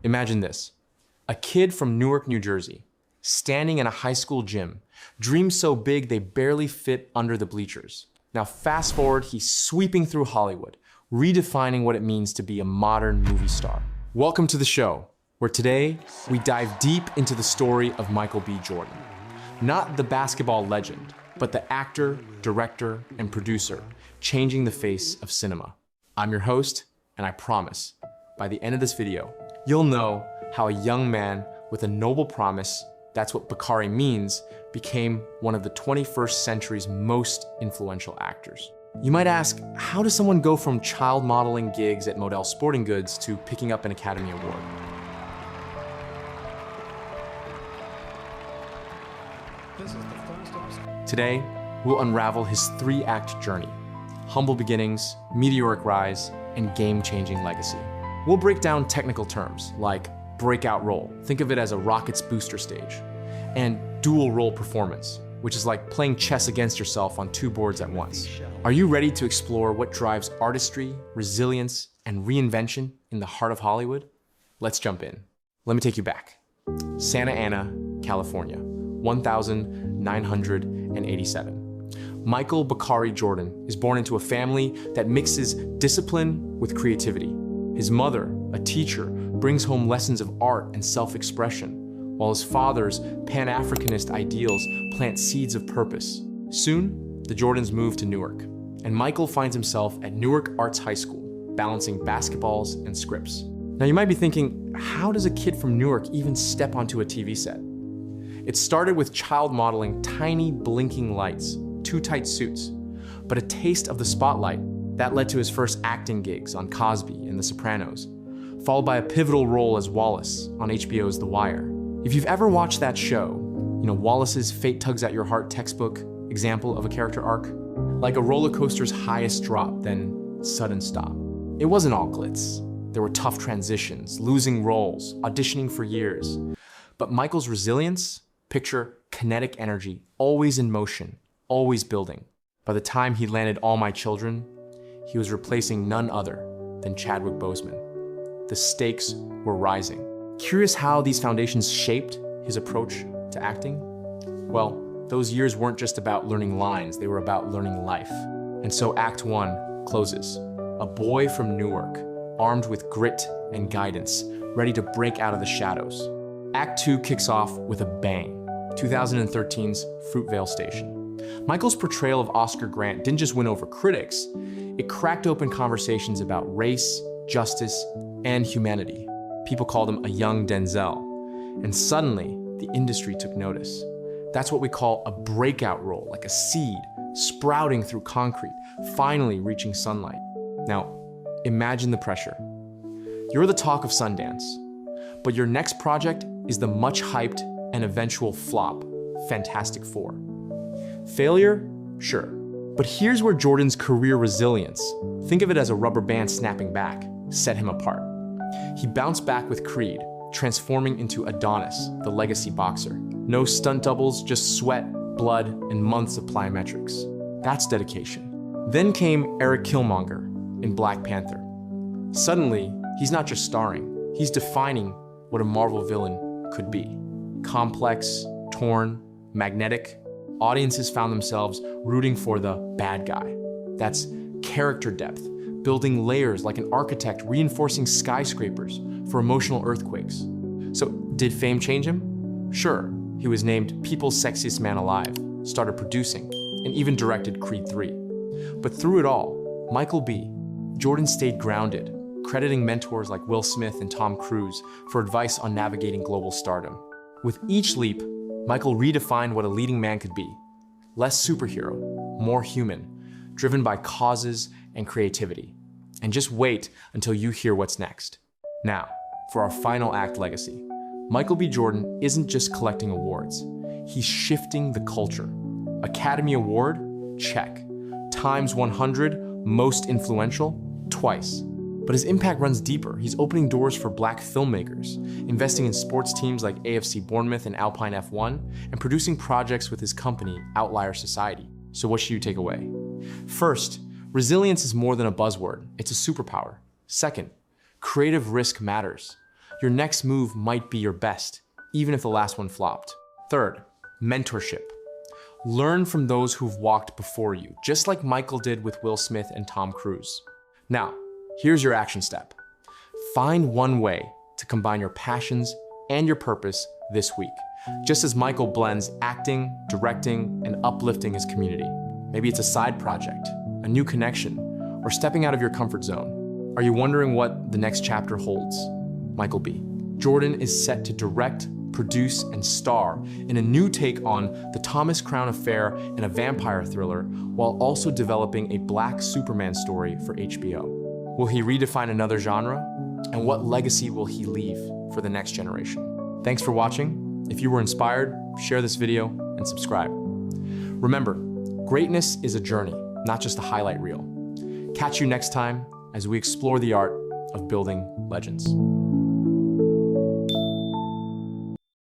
Imagine this. A kid from Newark, New Jersey, standing in a high school gym, dreams so big they barely fit under the bleachers. Now fast forward, he's sweeping through Hollywood, redefining what it means to be a modern movie star. Welcome to the show, where today we dive deep into the story of Michael B. Jordan. Not the basketball legend, but the actor, director, and producer changing the face of cinema. I'm your host, and I promise, by the end of this video, you'll know how a young man with a noble promise, that's what Bakari means, became one of the 21st century's most influential actors. You might ask, how does someone go from child modeling gigs at Model Sporting Goods to picking up an Academy Award? Today, we'll unravel his 3-act journey: humble beginnings, meteoric rise, and game-changing legacy. We'll break down technical terms like breakout role, think of it as a rocket's booster stage, and dual role performance, which is like playing chess against yourself on 2 boards at once. Are you ready to explore what drives artistry, resilience, and reinvention in the heart of Hollywood? Let's jump in. Let me take you back. Santa Ana, California, 1987. Michael Bakari Jordan is born into a family that mixes discipline with creativity. His mother, a teacher, brings home lessons of art and self-expression, while his father's Pan-Africanist ideals plant seeds of purpose. Soon, the Jordans move to Newark, and Michael finds himself at Newark Arts High School, balancing basketballs and scripts. Now you might be thinking, how does a kid from Newark even step onto a TV set? It started with child modeling tiny blinking lights, 2 tight suits, but a taste of the spotlight that led to his first acting gigs on Cosby and The Sopranos, followed by a pivotal role as Wallace on HBO's The Wire. If you've ever watched that show, Wallace's Fate Tugs at Your Heart textbook example of a character arc, like a roller coaster's highest drop, then sudden stop. It wasn't all glitz. There were tough transitions, losing roles, auditioning for years. But Michael's resilience, picture kinetic energy, always in motion, always building. By the time he landed All My Children, he was replacing none other than Chadwick Boseman. The stakes were rising. Curious how these foundations shaped his approach to acting? Well, those years weren't just about learning lines, they were about learning life. And so Act 1 closes. A boy from Newark, armed with grit and guidance, ready to break out of the shadows. Act 2 kicks off with a bang. 2013's Fruitvale Station. Michael's portrayal of Oscar Grant didn't just win over critics, it cracked open conversations about race, justice, and humanity. People called him a young Denzel, and suddenly the industry took notice. That's what we call a breakout role, like a seed sprouting through concrete, finally reaching sunlight. Now, imagine the pressure. You're the talk of Sundance, but your next project is the much hyped and eventual flop, Fantastic Four. Failure? Sure. But here's where Jordan's career resilience, think of it as a rubber band snapping back, set him apart. He bounced back with Creed, transforming into Adonis, the legacy boxer. No stunt doubles, just sweat, blood, and months of plyometrics. That's dedication. Then came Eric Killmonger in Black Panther. Suddenly, he's not just starring, he's defining what a Marvel villain could be. Complex, torn, magnetic, audiences found themselves rooting for the bad guy. That's character depth, building layers like an architect reinforcing skyscrapers for emotional earthquakes. So did fame change him? Sure, he was named People's Sexiest Man Alive, started producing, and even directed Creed 3. But through it all, Michael B. Jordan stayed grounded, crediting mentors like Will Smith and Tom Cruise for advice on navigating global stardom. With each leap, Michael redefined what a leading man could be. Less superhero, more human, driven by causes and creativity. And just wait until you hear what's next. Now, for our final act legacy, Michael B. Jordan isn't just collecting awards, he's shifting the culture. Academy Award? Check. Times 100 most influential? Twice. But his impact runs deeper. He's opening doors for Black filmmakers, investing in sports teams like AFC Bournemouth and Alpine F1, and producing projects with his company, Outlier Society. So what should you take away? First, resilience is more than a buzzword, it's a superpower. Second, creative risk matters. Your next move might be your best, even if the last one flopped. Third, mentorship. Learn from those who've walked before you, just like Michael did with Will Smith and Tom Cruise. Now, here's your action step. Find one way to combine your passions and your purpose this week, just as Michael blends acting, directing, and uplifting his community. Maybe it's a side project, a new connection, or stepping out of your comfort zone. Are you wondering what the next chapter holds? Michael B. Jordan is set to direct, produce, and star in a new take on the Thomas Crown Affair and a vampire thriller, while also developing a Black Superman story for HBO. Will he redefine another genre? And what legacy will he leave for the next generation? Thanks for watching. If you were inspired, share this video and subscribe. Remember, greatness is a journey, not just a highlight reel. Catch you next time as we explore the art of building legends.